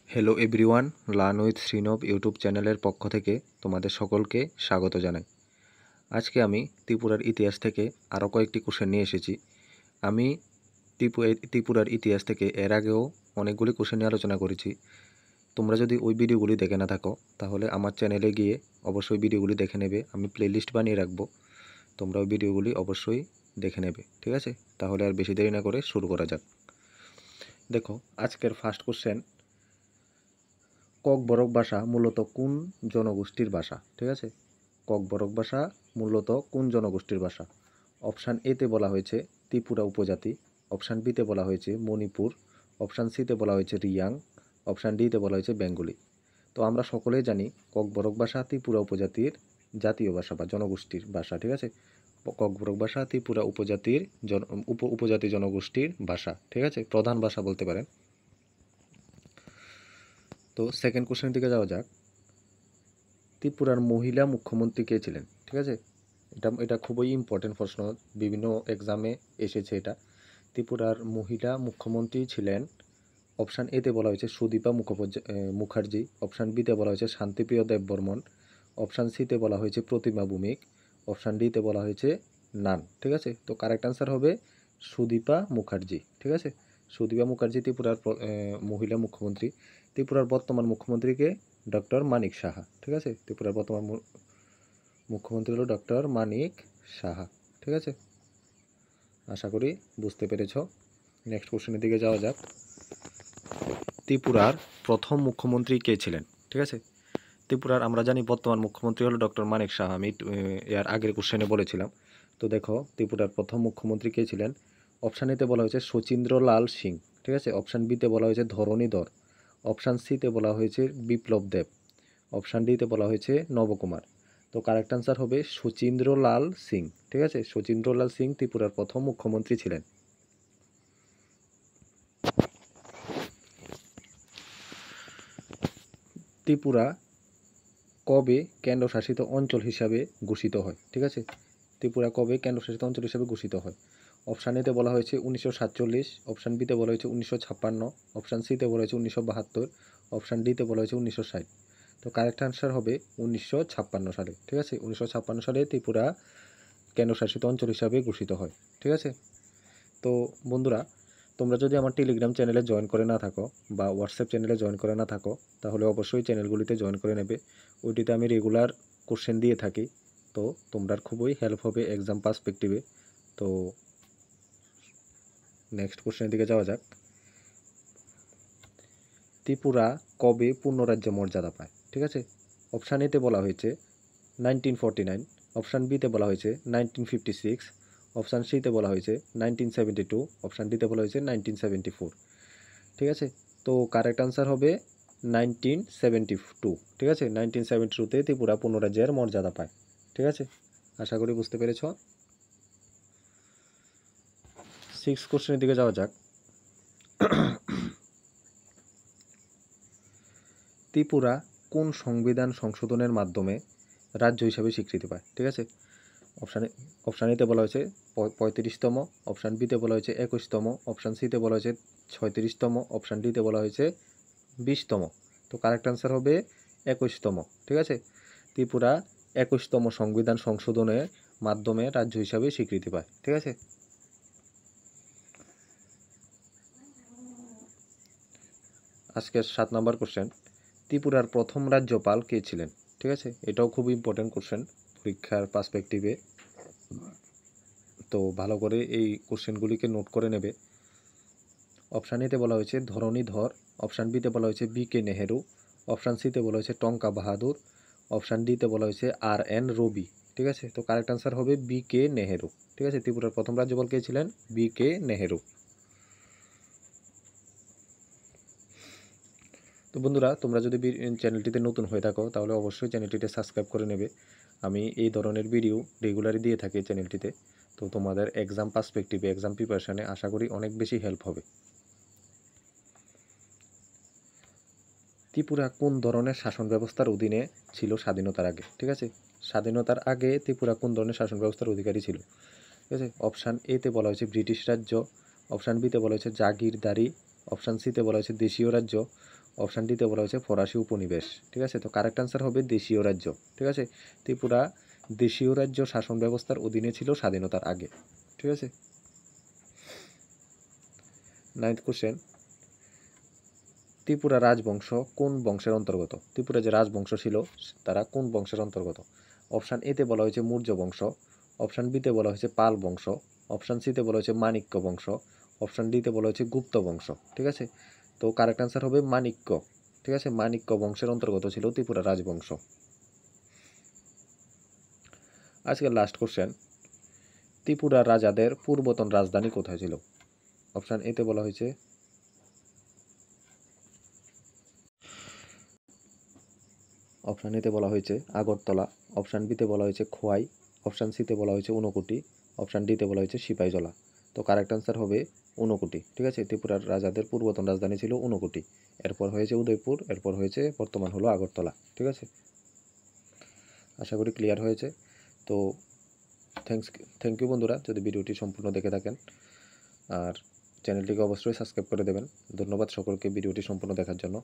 Hello everyone, learn with Srinab YouTube চ্যানেলের পক্ষ থেকে তোমাদের সকলকে স্বাগত জানাই। আজকে আমি ত্রিপুরার ইতিহাস থেকে আরও কয়েকটি কোশ্চেন নিয়ে এসেছি। আমি ত্রিপুরার ইতিহাস থেকে এর আগেও অনেকগুলি কোশ্চেন নিয়ে আলোচনা করেছি। তোমরা যদি ওই ভিডিওগুলি দেখে না থাকো তাহলে আমার চ্যানেলে গিয়ে অবশ্যই ভিডিওগুলি দেখে নেবে। আমি প্লেলিস্ট বানিয়ে রাখবো, তোমরা ওই ভিডিওগুলি অবশ্যই দেখে নেবে, ঠিক আছে? তাহলে আর বেশি দেরি না করে শুরু করা যাক। দেখো, আজকের ফার্স্ট কোশ্চেন, ককবরক ভাষা মূলত কোন জনগোষ্ঠীর ভাষা? ঠিক আছে, ককবরক ভাষা মূলত কোন জনগোষ্ঠীর ভাষা? অপশান এতে বলা হয়েছে ত্রিপুরা উপজাতি, অপশান বিতে বলা হয়েছে মণিপুর, অপশান সিতে বলা হয়েছে রিয়াং, অপশান ডিতে বলা হয়েছে বেঙ্গলি। তো আমরা সকলেই জানি ককবরক ভাষা ত্রিপুরা উপজাতির জাতীয় ভাষা বা জনগোষ্ঠীর ভাষা, ঠিক আছে? ককবরক ভাষা ত্রিপুরা উপজাতির উপজাতি জনগোষ্ঠীর ভাষা, ঠিক আছে, প্রধান ভাষা বলতে পারেন। তো সেকেন্ড কোশ্চেনের দিকে যাওয়া যাক। ত্রিপুরার মহিলা মুখ্যমন্ত্রী কে ছিলেন? ঠিক আছে, এটা খুবই ইম্পর্টেন্ট প্রশ্ন, বিভিন্ন এক্সামে এসেছে এটা। ত্রিপুরার মহিলা মুখ্যমন্ত্রী ছিলেন, অপশান এতে বলা হয়েছে সুদীপা মুখার্জি, অপশান বিতে বলা হয়েছে শান্তিপ্রিয় দেববর্মন, অপশান সিতে বলা হয়েছে প্রতিমা ভৌমিক, অপশান ডিতে বলা হয়েছে নান। ঠিক আছে, তো কারেক্ট আনসার হবে সুদীপা মুখার্জি। ঠিক আছে, সুদীপা মুখার্জি ত্রিপুরার মহিলা মুখ্যমন্ত্রী। ত্রিপুরার বর্তমান মুখ্যমন্ত্রীকে ডক্টর মানিক সাহা। ঠিক আছে, ত্রিপুরার বর্তমান মুখ্যমন্ত্রী হলো ডক্টর মানিক সাহা। ঠিক আছে, আশা করি বুঝতে পেরেছ। নেক্সট কোশ্চেনের দিকে যাওয়া যাক। ত্রিপুরার প্রথম মুখ্যমন্ত্রী কে ছিলেন? ঠিক আছে, ত্রিপুরার আমরা জানি বর্তমান মুখ্যমন্ত্রী হলো ডক্টর মানিক সাহা, আমি এর আগের কোশ্চেনে বলেছিলাম। তো দেখো, ত্রিপুরার প্রথম মুখ্যমন্ত্রী কে ছিলেন? অপশান এতে বলা হয়েছে শচীন্দ্র লাল সিং। ঠিক আছে, অপশান বিতে বলা হয়েছে ধরণীধর, অপশান সিতে বলা হয়েছে বিপ্লব দেব, অপশান ডিতে বলা হয়েছে নবকুমার। তো কারেক্ট আনসার হবে শচীন্দ্র লাল সিং। ঠিক আছে, শচীন্দ্র লাল সিং ত্রিপুরার প্রথম মুখ্যমন্ত্রী ছিলেন। ত্রিপুরা কবে কেন্দ্রশাসিত অঞ্চল হিসাবে ঘোষিত হয়? ঠিক আছে, ত্রিপুরা কবে কেন্দ্রশাসিত অঞ্চল হিসাবে ঘোষিত হয়? অপশান এতে বলা হয়েছে 1947, অপশান বিতে বলা হয়েছে 1956, অপশান সিতে বলা হয়েছে 1972, অপশান ডিতে বলা হয়েছে 1960। তো কারেক্ট আনসার হবে 1956 সালে। ঠিক আছে, 1956 সালে ত্রিপুরা কেন্দ্রশাসিত অঞ্চল হিসাবে ঘোষিত হয়। ঠিক আছে, তো বন্ধুরা, তোমরা যদি আমার টেলিগ্রাম চ্যানেলে জয়েন করে না থাকো বা হোয়াটসঅ্যাপ চ্যানেলে জয়েন করে না থাকো তাহলে অবশ্যই চ্যানেলগুলিতে জয়েন করে নেবে। ওইটিতে আমি রেগুলার কোশ্চেন দিয়ে থাকি, তো তোমরা খুবই হেল্প হবে এক্সাম পার্সপেক্টিভে। তো নেক্সট কোশ্চেনের দিকে যাওয়া যাক। ত্রিপুরা কবে পূর্ণরাজ্য মর্যাদা পায়? ঠিক আছে, অপশান এতে বলা হয়েছে 1949, অপশান বিতে বলা হয়েছে 1956, অপশান সিতে বলা হয়েছে 1972, অপশান ডিতে বলা হয়েছে 1974। ঠিক আছে, তো কারেক্ট আনসার হবে 1972। ঠিক আছে, 1972তে ত্রিপুরা পূর্ণরাজ্যের মর্যাদা পায়। ঠিক আছে, আশা করি বুঝতে পেরেছ। সিক্স কোশ্চেনের দিকে যাওয়া যাক। ত্রিপুরা কোন সংবিধান সংশোধনের মাধ্যমে রাজ্য হিসাবে স্বীকৃতি পায়? ঠিক আছে, অপশান এতে বলা হয়েছে 35তম, অপশান বিতে বলা হয়েছে 21তম, অপশান সিতে বলা হয়েছে 36তম, অপশান ডিতে বলা হয়েছে 20তম। তো কারেক্ট আনসার হবে 21তম। ঠিক আছে, ত্রিপুরা 21তম সংবিধান সংশোধনের মাধ্যমে রাজ্য হিসাবে স্বীকৃতি পায়। ঠিক আছে, আজকের 7 নম্বর কোশ্চেন, ত্রিপুরার প্রথম রাজ্যপাল কে ছিলেন? ঠিক আছে, এটাও খুব ইম্পর্টেন্ট কোশ্চেন পরীক্ষার পার্সপেক্টিভে, তো ভালো করে এই কোশ্চেনগুলিকে নোট করে নেবে। অপশান এতে বলা হয়েছে ধরণীধর, অপশান বিতে বলা হয়েছে বি.কে. নেহেরু, অপশান সিতে বলা হয়েছে টঙ্কা বাহাদুর, অপশান ডিতে বলা হয়েছে আর.এন. রবি। ঠিক আছে, তো কারেক্ট আনসার হবে বি.কে. নেহেরু। ঠিক আছে, ত্রিপুরার প্রথম রাজ্যপাল কে ছিলেন? বি.কে. নেহেরু। তো বন্ধুরা, তোমরা যদি চ্যানেলটিতে নতুন হয়ে থাকো তাহলে অবশ্যই চ্যানেলটিতে সাবস্ক্রাইব করে নেবে। আমি এই ধরনের ভিডিও রেগুলারই দিয়ে থাকি চ্যানেলটিতে, তো তোমাদের এক্সাম পার্সপেক্টিভে, এক্সাম প্রিপারেশানে আশা করি অনেক বেশি হেল্প হবে। ত্রিপুরা কোন ধরনের শাসন ব্যবস্থার অধীনে ছিল স্বাধীনতার আগে? ঠিক আছে, স্বাধীনতার আগে ত্রিপুরা কোন ধরনের শাসন ব্যবস্থার অধিকারী ছিল? ঠিক আছে, অপশান এতে বলা হয়েছে ব্রিটিশ রাজ্য, অপশান বিতে বলা হয়েছে জাগিরদারি, অপশান সিতে বলা হয়েছে দেশীয় রাজ্য, অপশান ডিতে বলা হয়েছে ফরাসি উপনিবেশ। ঠিক আছে, তো কারেক্ট আনসার হবে দেশীয় রাজ্য। ঠিক আছে, ত্রিপুরা দেশীয় রাজ্য শাসন ব্যবস্থার অধীনে ছিল স্বাধীনতার আগে। ঠিক আছে, 9th কোশ্চেন, ত্রিপুরা রাজবংশ কোন বংশের অন্তর্গত? ত্রিপুরা যে রাজবংশ ছিল তারা কোন বংশের অন্তর্গত? অপশান এতে বলা হয়েছে মৌর্য বংশ, অপশান বিতে বলা হয়েছে পাল বংশ, অপশান সিতে বলা হয়েছে মাণিক্য বংশ, অপশান ডিতে বলা হয়েছে গুপ্ত বংশ। ঠিক আছে, তো কারেক্ট আনসার হবে মাণিক্য। ঠিক আছে, মাণিক্য বংশের অন্তর্গত ছিল ত্রিপুরা রাজবংশ। আজকের লাস্ট কোশ্চেন, ত্রিপুরা রাজাদের পূর্বতন রাজধানী কোথায় ছিল? অপশান এতে বলা হয়েছে আগরতলা, অপশান বিতে বলা হয়েছে খোয়াই, অপশান সিতে বলা হয়েছে ঊনকোটি, অপশান ডিতে বলা হয়েছে সিপাহীজলা। তো কারেক্ট আনসার হবে ঊনকোটি। ঠিক আছে, ত্রিপুরার রাজাদের পূর্বতন রাজধানী ছিল ঊনকোটি, এরপর হয়েছে উদয়পুর, এরপর হয়েছে বর্তমান হলো আগরতলা। ঠিক আছে, আশা করি ক্লিয়ার হয়েছে। তো থ্যাংক ইউ বন্ধুরা, যদি ভিডিওটি সম্পূর্ণ দেখে থাকেন, আর চ্যানেলটিকে অবশ্যই সাবস্ক্রাইব করে দেবেন। ধন্যবাদ সকলকে ভিডিওটি সম্পূর্ণ দেখার জন্য।